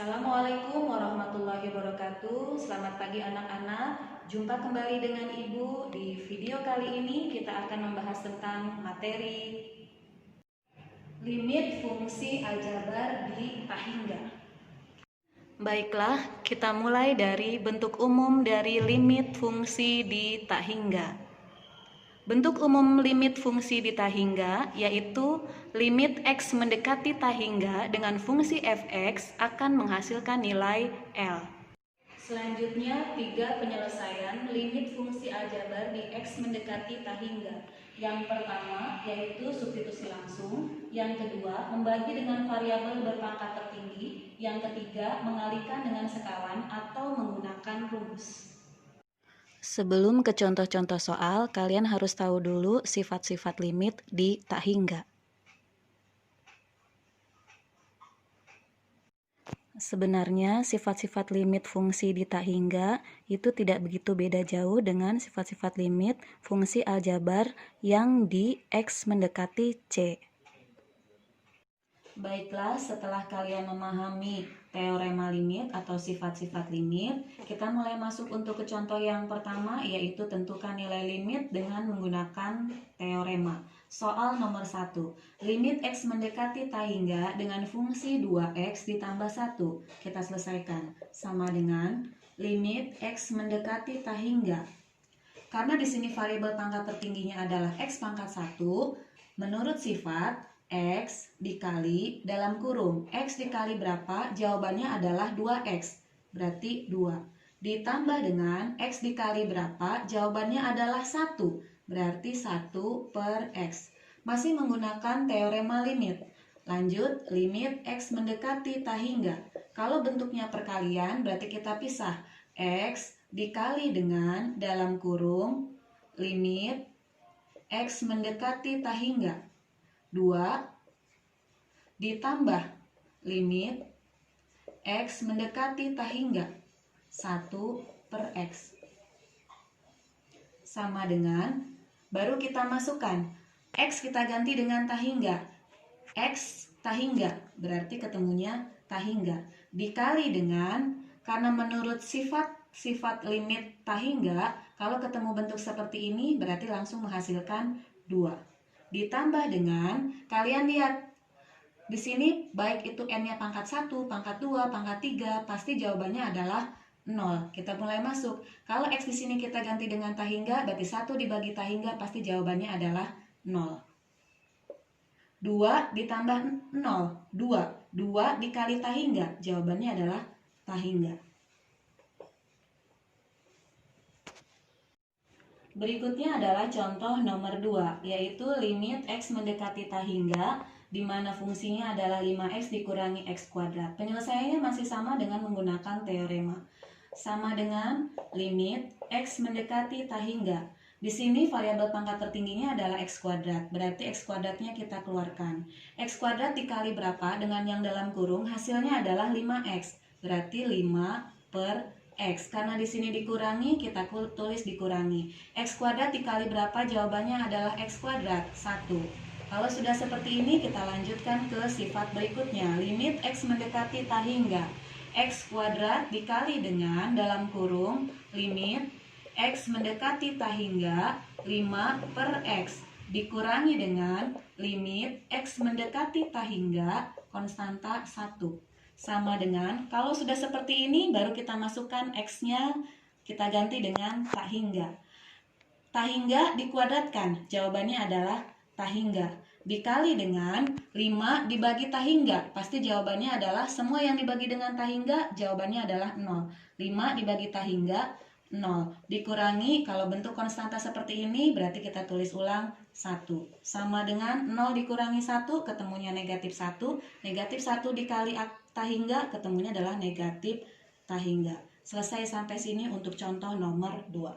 Assalamualaikum warahmatullahi wabarakatuh. Selamat pagi anak-anak. Jumpa kembali dengan Ibu. Di video kali ini kita akan membahas tentang materi limit fungsi aljabar di Tahingga. Baiklah, kita mulai dari bentuk umum dari limit fungsi di Tahingga. Bentuk umum limit fungsi di Tahingga yaitu limit X mendekati Tahingga dengan fungsi fx akan menghasilkan nilai L. Selanjutnya, 3 penyelesaian limit fungsi aljabar di X mendekati Tahingga. Yang pertama yaitu substitusi langsung, yang kedua membagi dengan variabel berpangkat tertinggi, yang ketiga mengalihkan dengan sekawan atau menggunakan rumus. Sebelum ke contoh-contoh soal, kalian harus tahu dulu sifat-sifat limit di Tahingga. Sebenarnya sifat-sifat limit fungsi di Tahingga itu tidak begitu beda jauh dengan sifat-sifat limit fungsi aljabar yang di X mendekati C. Baiklah, setelah kalian memahami teorema limit atau sifat-sifat limit, kita mulai masuk untuk ke contoh yang pertama, yaitu tentukan nilai limit dengan menggunakan teorema. Soal nomor 1, limit X mendekati Tahingga dengan fungsi 2X ditambah 1. Kita selesaikan. Sama dengan limit X mendekati Tahingga. Karena di sini variabel pangkat tertingginya adalah X pangkat 1, menurut sifat X dikali dalam kurung X dikali berapa? Jawabannya adalah 2X, berarti 2. Ditambah dengan X dikali berapa? Jawabannya adalah 1, berarti 1 per X. Masih menggunakan teorema limit. Lanjut, limit X mendekati Tahingga. Kalau bentuknya perkalian berarti kita pisah. X dikali dengan dalam kurung limit X mendekati Tahingga 2 ditambah limit X mendekati Tahingga 1 per X. Sama dengan, baru kita masukkan X kita ganti dengan Tahingga. X Tahingga, berarti ketemunya Tahingga. Dikali dengan, karena menurut sifat limit Tahingga, kalau ketemu bentuk seperti ini berarti langsung menghasilkan 2. Ditambah dengan, kalian lihat di sini baik itu n-nya pangkat 1, pangkat 2, pangkat 3, pasti jawabannya adalah 0. Kita mulai masuk. Kalau X di sini kita ganti dengan Tahingga, berarti 1 dibagi Tahingga pasti jawabannya adalah 0. 2 ditambah 0, 2. 2 dikali Tahingga, jawabannya adalah Tahingga. Berikutnya adalah contoh nomor 2, yaitu limit X mendekati Tahingga, di mana fungsinya adalah 5X dikurangi X kuadrat. Penyelesaiannya masih sama dengan menggunakan teorema. Sama dengan limit X mendekati Tahingga. Di sini variabel pangkat tertingginya adalah X kuadrat, berarti X kuadratnya kita keluarkan. X kuadrat dikali berapa dengan yang dalam kurung, hasilnya adalah 5X, berarti 5 per X. Karena di sini dikurangi, kita tulis dikurangi. X kuadrat dikali berapa? Jawabannya adalah X kuadrat 1. Kalau sudah seperti ini, kita lanjutkan ke sifat berikutnya. Limit X mendekati Tahingga. X kuadrat dikali dengan dalam kurung limit X mendekati Tahingga 5 per X. Dikurangi dengan limit X mendekati Tahingga konstanta 1. Sama dengan, kalau sudah seperti ini baru kita masukkan X-nya, kita ganti dengan Tahingga. Tahingga dikuadratkan, jawabannya adalah Tahingga. Dikali dengan 5 dibagi Tahingga, pasti jawabannya adalah semua yang dibagi dengan Tahingga, jawabannya adalah 0. 5 dibagi Tahingga, 0. Dikurangi, kalau bentuk konstanta seperti ini berarti kita tulis ulang 1. Sama dengan 0 dikurangi 1, ketemunya negatif 1. Negatif 1 dikali Tahingga, ketemunya adalah negatif Tahingga. Selesai sampai sini untuk contoh nomor 2.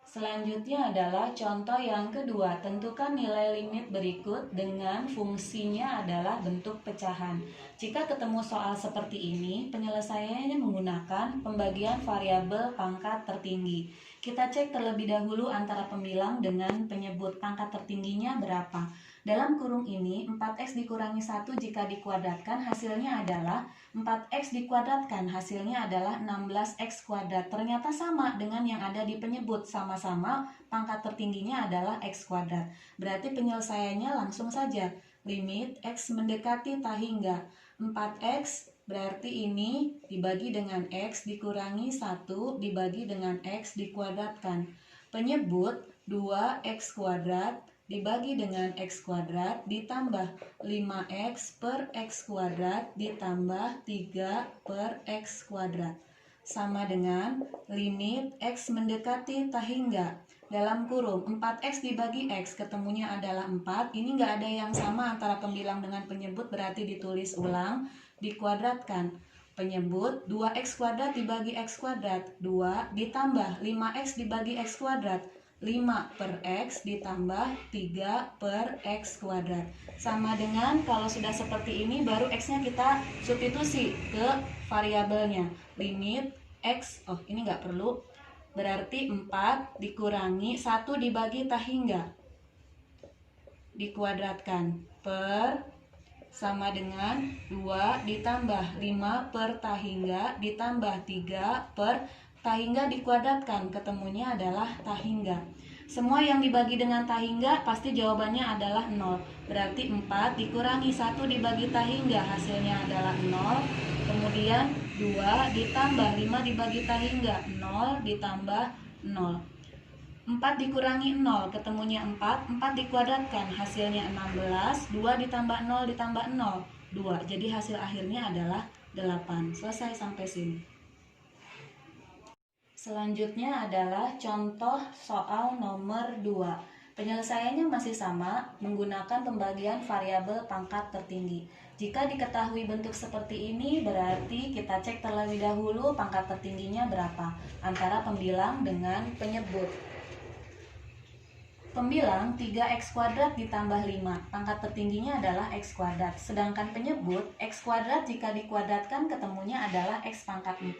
Selanjutnya adalah contoh yang kedua. Tentukan nilai limit berikut dengan fungsinya adalah bentuk pecahan. Jika ketemu soal seperti ini, penyelesaiannya menggunakan pembagian variabel pangkat tertinggi. Kita cek terlebih dahulu antara pembilang dengan penyebut pangkat tertingginya berapa. Dalam kurung ini 4x dikurangi 1 jika dikuadratkan hasilnya adalah 4x dikuadratkan hasilnya adalah 16x kuadrat. Ternyata sama dengan yang ada di penyebut, sama-sama pangkat tertingginya adalah x kuadrat. Berarti penyelesaiannya langsung saja. Limit x mendekati tak hingga 4x berarti ini dibagi dengan x dikurangi 1 dibagi dengan x dikuadratkan. Penyebut 2x kuadrat dibagi dengan x kuadrat ditambah 5x per x kuadrat ditambah 3 per x kuadrat. Sama dengan limit x mendekati tak hingga. Dalam kurung 4x dibagi x ketemunya adalah 4. Ini nggak ada yang sama antara pembilang dengan penyebut, berarti ditulis ulang. Dikuadratkan. Penyebut 2x kuadrat dibagi x kuadrat 2 ditambah 5x dibagi x kuadrat 5 per x ditambah 3 per x kuadrat. Sama dengan kalau sudah seperti ini baru x-nya kita substitusi ke variabelnya. Limit x, ini nggak perlu. Berarti 4 dikurangi 1 dibagi tak hingga dikuadratkan per sama dengan 2 ditambah 5 per tak hingga ditambah 3 per tak hingga dikuadratkan, ketemunya adalah tak hingga. Semua yang dibagi dengan tak hingga pasti jawabannya adalah 0. Berarti 4 dikurangi 1 dibagi tak hingga hasilnya adalah 0. Kemudian 2 ditambah 5 dibagi tak hingga 0 ditambah 0. 4 dikurangi 0 ketemunya 4. 4 dikuadratkan hasilnya 16. 2 ditambah 0 ditambah 0 2. Jadi hasil akhirnya adalah 8. Selesai sampai sini. Selanjutnya adalah contoh soal nomor 2. Penyelesaiannya masih sama, menggunakan pembagian variabel pangkat tertinggi. Jika diketahui bentuk seperti ini, berarti kita cek terlebih dahulu pangkat tertingginya berapa antara pembilang dengan penyebut. Pembilang 3x kuadrat ditambah 5, pangkat tertingginya adalah x kuadrat. Sedangkan penyebut x kuadrat jika dikuadratkan ketemunya adalah x pangkat 4.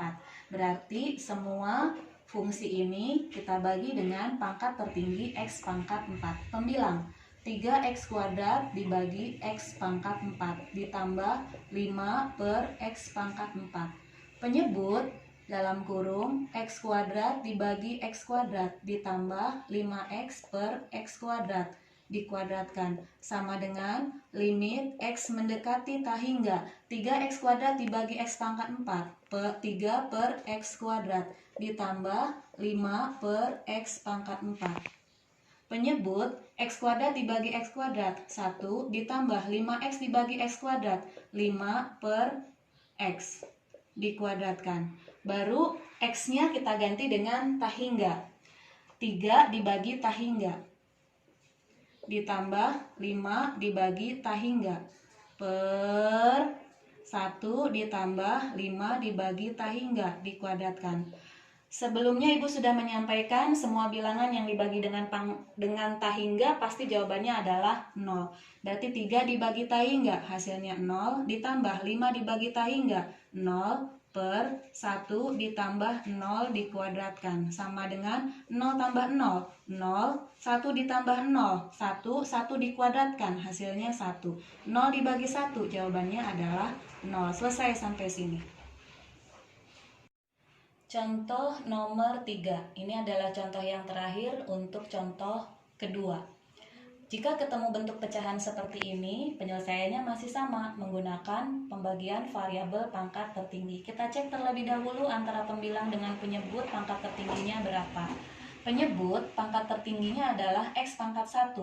Berarti semua fungsi ini kita bagi dengan pangkat tertinggi x pangkat 4. Pembilang 3x kuadrat dibagi x pangkat 4 ditambah 5 per x pangkat 4. Penyebut dalam kurung x kuadrat dibagi x kuadrat ditambah 5x per x kuadrat dikuadratkan sama dengan limit x mendekati tak hingga 3x kuadrat dibagi x pangkat 4 per 3 per x kuadrat ditambah 5 per x pangkat 4. Penyebut x kuadrat dibagi x kuadrat 1 ditambah 5x dibagi x kuadrat 5 per x dikuadratkan. Baru x-nya kita ganti dengan tak hingga. 3 dibagi tak hingga ditambah 5 dibagi tak hingga per 1 ditambah 5 dibagi tak hingga dikuadratkan. Sebelumnya Ibu sudah menyampaikan semua bilangan yang dibagi dengan tak hingga pasti jawabannya adalah 0. Berarti 3 dibagi tak hingga hasilnya 0 ditambah 5 dibagi tak hingga 0 per 1 ditambah 0 dikuadratkan sama dengan 0 tambah 0 0 1 ditambah 0 1 1 dikuadratkan hasilnya 1. 0 dibagi 1 jawabannya adalah 0. Selesai sampai sini. Contoh nomor 3. Ini adalah contoh yang terakhir untuk contoh kedua. Jika ketemu bentuk pecahan seperti ini, penyelesaiannya masih sama, menggunakan pembagian variabel pangkat tertinggi. Kita cek terlebih dahulu antara pembilang dengan penyebut pangkat tertingginya berapa. Penyebut pangkat tertingginya adalah x pangkat 1.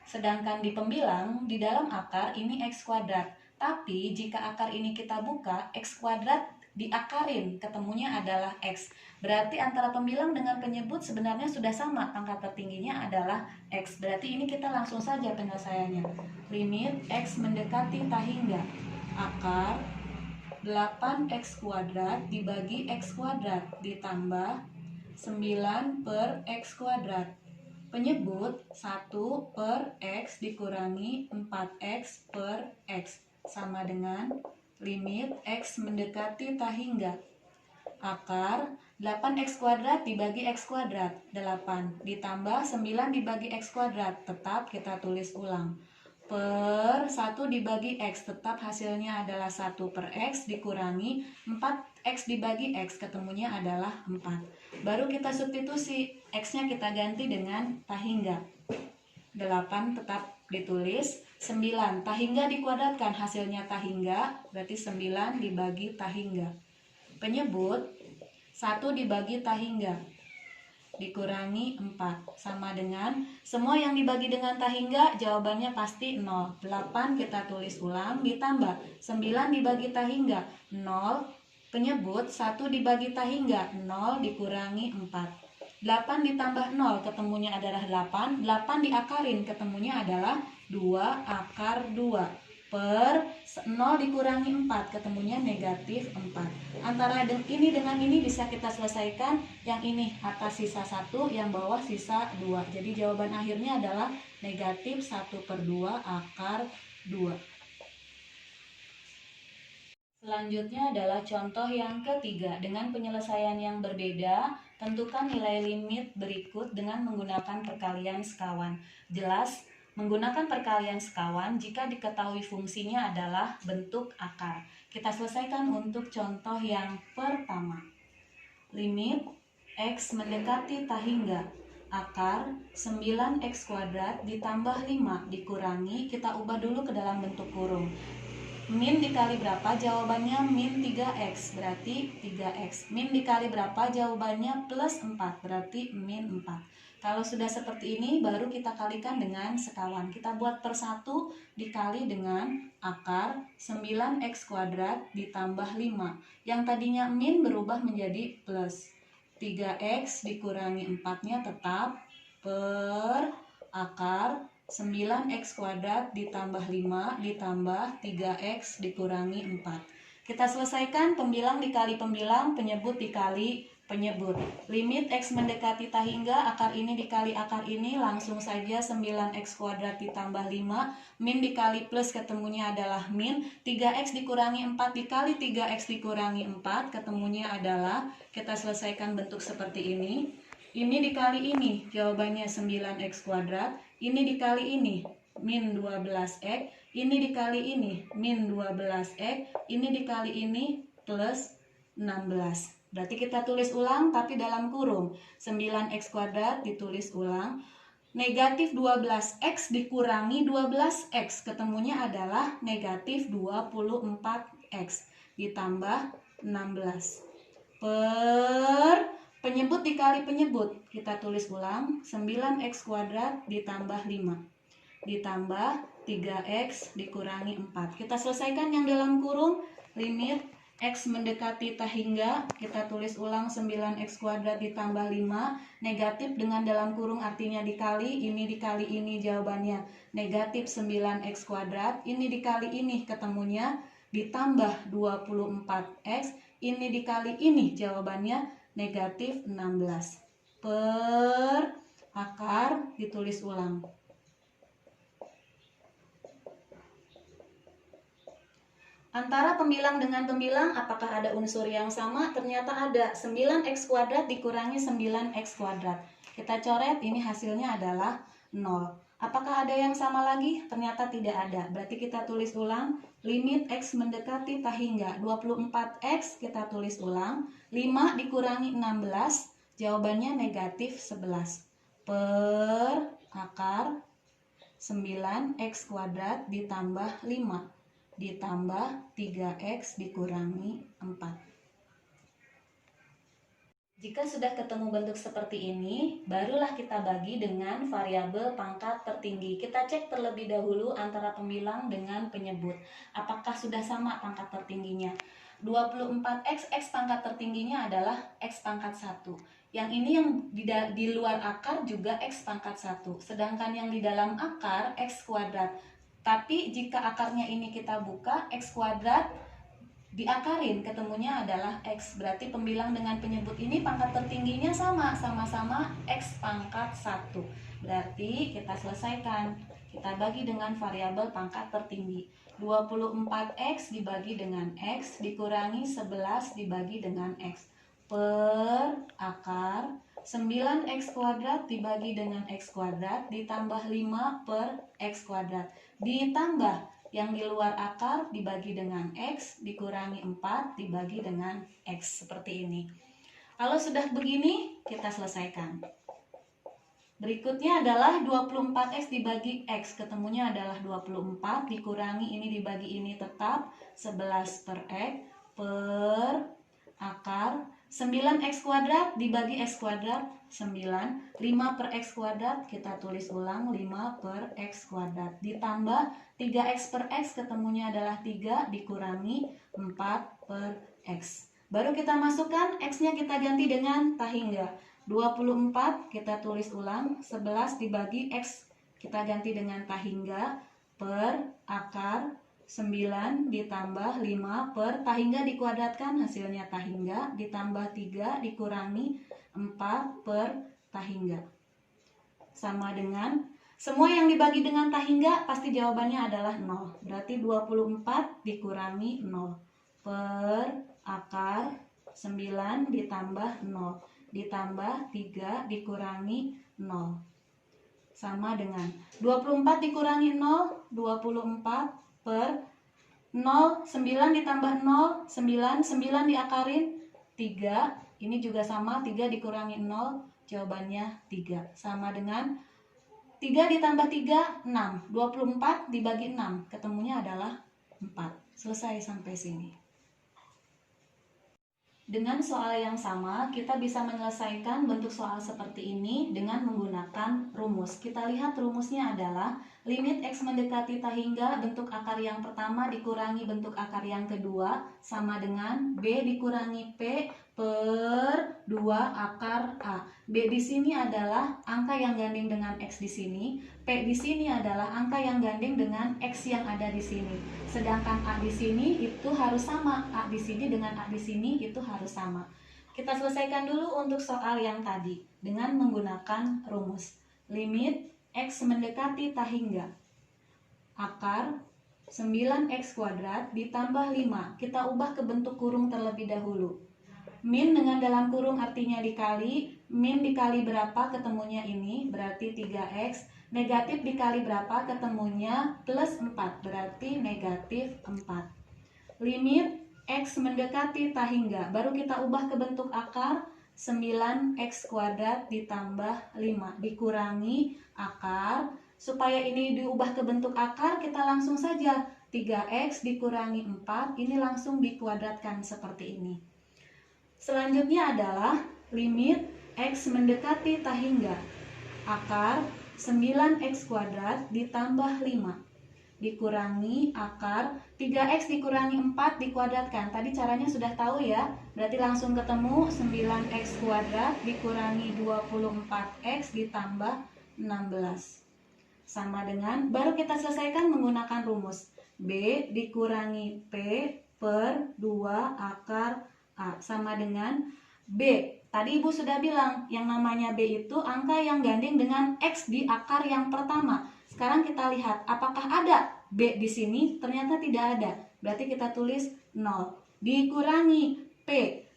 Sedangkan di pembilang, di dalam akar ini x kuadrat. Tapi jika akar ini kita buka, x kuadrat diakarin, ketemunya adalah x. Berarti antara pembilang dengan penyebut sebenarnya sudah sama, pangkat tertingginya adalah x. Berarti ini kita langsung saja penyelesaiannya. Limit x mendekati tak hingga akar 8x kuadrat dibagi x kuadrat ditambah 9 per x kuadrat. Penyebut 1 per x dikurangi 4x per x sama dengan limit x mendekati tak hingga akar 8x kuadrat dibagi x kuadrat 8 ditambah 9 dibagi x kuadrat, tetap kita tulis ulang per 1 dibagi X, tetap hasilnya adalah 1 per X dikurangi 4X dibagi X, ketemunya adalah 4. Baru kita substitusi, X-nya kita ganti dengan tahingga. 8 tetap ditulis, 9 tahingga dikuadratkan, hasilnya tahingga, berarti 9 dibagi tahingga. Penyebut 1 dibagi tahingga dikurangi 4 sama dengan semua yang dibagi dengan tahingga jawabannya pasti 0. 8 kita tulis ulang ditambah 9 dibagi tahingga 0, penyebut 1 dibagi tahingga 0 dikurangi 4. 8 ditambah 0 ketemunya adalah 8, 8 diakarin ketemunya adalah 2 akar 2 per 0 dikurangi 4 ketemunya negatif 4. Antara ini dengan ini bisa kita selesaikan, yang ini atas sisa 1, yang bawah sisa 2. Jadi jawaban akhirnya adalah negatif 1 per 2 akar 2. Selanjutnya adalah contoh yang ketiga. Dengan penyelesaian yang berbeda, tentukan nilai limit berikut dengan menggunakan perkalian sekawan. Jelas, menggunakan perkalian sekawan jika diketahui fungsinya adalah bentuk akar. Kita selesaikan untuk contoh yang pertama. Limit X mendekati tahingga akar 9X kuadrat ditambah 5 dikurangi, kita ubah dulu ke dalam bentuk kurung. Min dikali berapa? Jawabannya min 3X, berarti 3X. Min dikali berapa? Jawabannya plus 4, berarti min 4. Kalau sudah seperti ini, baru kita kalikan dengan sekawan. Kita buat per 1 dikali dengan akar 9X kuadrat ditambah 5. Yang tadinya min berubah menjadi plus. 3X dikurangi 4-nya tetap per akar 9X kuadrat ditambah 5 ditambah 3X dikurangi 4. Kita selesaikan pembilang dikali pembilang, penyebut dikali penyebut. Limit X mendekati tahingga, akar ini dikali akar ini, langsung saja 9X kuadrat ditambah 5, min dikali plus ketemunya adalah min, 3X dikurangi 4 dikali 3X dikurangi 4, ketemunya adalah, kita selesaikan bentuk seperti ini. Ini dikali ini, jawabannya 9X kuadrat. Ini dikali ini, min 12X. Ini dikali ini, min 12X. Ini dikali ini, plus 16. Berarti kita tulis ulang, tapi dalam kurung. 9X kuadrat ditulis ulang. Negatif 12X dikurangi 12X. Ketemunya adalah negatif 24X. Ditambah 16. Per... penyebut dikali penyebut, kita tulis ulang, 9X kuadrat ditambah 5, ditambah 3X dikurangi 4. Kita selesaikan yang dalam kurung, limit X mendekati tahingga, kita tulis ulang 9X kuadrat ditambah 5, negatif dengan dalam kurung artinya dikali ini jawabannya negatif 9X kuadrat, ini dikali ini ketemunya ditambah 24X, ini dikali ini jawabannya negatif 16 per akar ditulis ulang. Antara pembilang dengan pembilang apakah ada unsur yang sama? Ternyata ada. 9X kuadrat dikurangi 9X kuadrat. Kita coret, ini hasilnya adalah 0. Apakah ada yang sama lagi? Ternyata tidak ada. Berarti kita tulis ulang. Limit X mendekati tahingga 24X, kita tulis ulang. 5 dikurangi 16, jawabannya negatif 11. Per akar 9X kuadrat ditambah 5. Ditambah 3X dikurangi 4. Jika sudah ketemu bentuk seperti ini, barulah kita bagi dengan variabel pangkat tertinggi. Kita cek terlebih dahulu antara pembilang dengan penyebut. Apakah sudah sama pangkat tertingginya? 24X, X pangkat tertingginya adalah X pangkat 1. Yang ini yang di luar akar juga X pangkat 1. Sedangkan yang di dalam akar X kuadrat. Tapi jika akarnya ini kita buka, X kuadrat diakarin, ketemunya adalah X. Berarti pembilang dengan penyebut ini pangkat tertingginya sama-sama X pangkat 1. Berarti kita selesaikan. Kita bagi dengan variabel pangkat tertinggi. 24X dibagi dengan X dikurangi 11 dibagi dengan X. Per akar 9x kuadrat dibagi dengan x kuadrat ditambah 5 per x kuadrat ditambah yang di luar akar dibagi dengan x dikurangi 4 dibagi dengan x, seperti ini. Kalau sudah begini, kita selesaikan. Berikutnya adalah 24x dibagi x, ketemunya adalah 24 dikurangi ini dibagi ini tetap 11 per x per akar 9x kuadrat dibagi x kuadrat 9, 5 per x kuadrat kita tulis ulang 5 per x kuadrat ditambah 3x per x ketemunya adalah 3 dikurangi 4 per x. Baru kita masukkan x-nya kita ganti dengan tahingga. 24 kita tulis ulang 11 dibagi x kita ganti dengan tahingga per akar 9 ditambah 5 per tahingga dikuadratkan hasilnya tahingga ditambah 3 dikurangi 4 per tahingga. Sama dengan semua yang dibagi dengan tahingga pasti jawabannya adalah 0. Berarti 24 dikurangi 0 per akar 9 ditambah 0 ditambah 3 dikurangi 0. Sama dengan 24 dikurangi 0, 24 per 0, 9 ditambah 0, 9, 9 diakarin 3, ini juga sama 3 dikurangi 0, jawabannya 3. Sama dengan 3 ditambah 3, 6, 24 dibagi 6, ketemunya adalah 4. Selesai sampai sini. Dengan soal yang sama, kita bisa menyelesaikan bentuk soal seperti ini dengan menggunakan rumus. Kita lihat rumusnya adalah limit x mendekati tahingga bentuk akar yang pertama dikurangi bentuk akar yang kedua sama dengan b dikurangi p per 2 akar a. B di sini adalah angka yang gandeng dengan x di sini, p di sini adalah angka yang gandeng dengan x yang ada di sini. Sedangkan a di sini itu harus sama, a di sini dengan a di sini itu harus sama. Kita selesaikan dulu untuk soal yang tadi dengan menggunakan rumus. Limit x mendekati tahingga akar 9x kuadrat ditambah 5. Kita ubah ke bentuk kurung terlebih dahulu. Min dengan dalam kurung artinya dikali, min dikali berapa ketemunya ini, berarti 3x, negatif dikali berapa ketemunya plus 4, berarti negatif 4. Limit x mendekati tahingga, baru kita ubah ke bentuk akar, 9x kuadrat ditambah 5, dikurangi akar, supaya ini diubah ke bentuk akar, kita langsung saja 3x dikurangi 4, ini langsung dikuadratkan seperti ini. Selanjutnya adalah limit x mendekati tahingga akar 9x kuadrat ditambah 5 dikurangi akar 3x dikurangi 4 dikuadratkan. Tadi caranya sudah tahu ya, berarti langsung ketemu 9x kuadrat dikurangi 24x ditambah 16 sama dengan, baru kita selesaikan menggunakan rumus b dikurangi p per 2 akar A sama dengan B. Tadi Ibu sudah bilang yang namanya B itu angka yang gandeng dengan X di akar yang pertama. Sekarang kita lihat apakah ada B di sini? Ternyata tidak ada. Berarti kita tulis 0. Dikurangi P.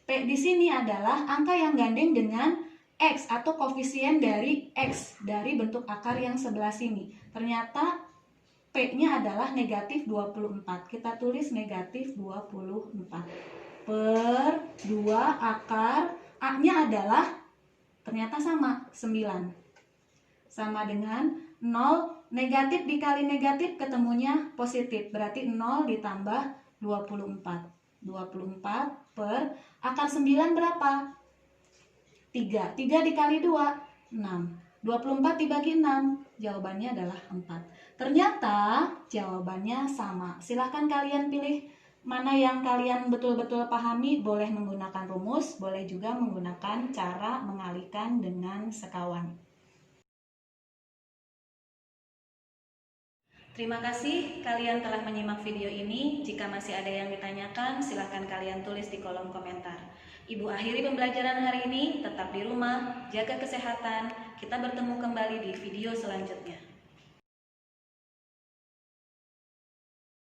P di sini adalah angka yang gandeng dengan X atau koefisien dari X dari bentuk akar yang sebelah sini. Ternyata P-nya adalah negatif 24. Kita tulis negatif 24. Per 2 akar A-nya adalah ternyata sama 9 sama dengan 0 negatif dikali negatif ketemunya positif, berarti 0 ditambah 24 per akar 9 berapa? 3 dikali 2 6 24 dibagi 6 jawabannya adalah 4. Ternyata jawabannya sama. Silahkan kalian pilih mana yang kalian betul-betul pahami, boleh menggunakan rumus, boleh juga menggunakan cara mengalihkan dengan sekawan. Terima kasih kalian telah menyimak video ini. Jika masih ada yang ditanyakan, silahkan kalian tulis di kolom komentar. Ibu akhiri pembelajaran hari ini, tetap di rumah, jaga kesehatan. Kita bertemu kembali di video selanjutnya.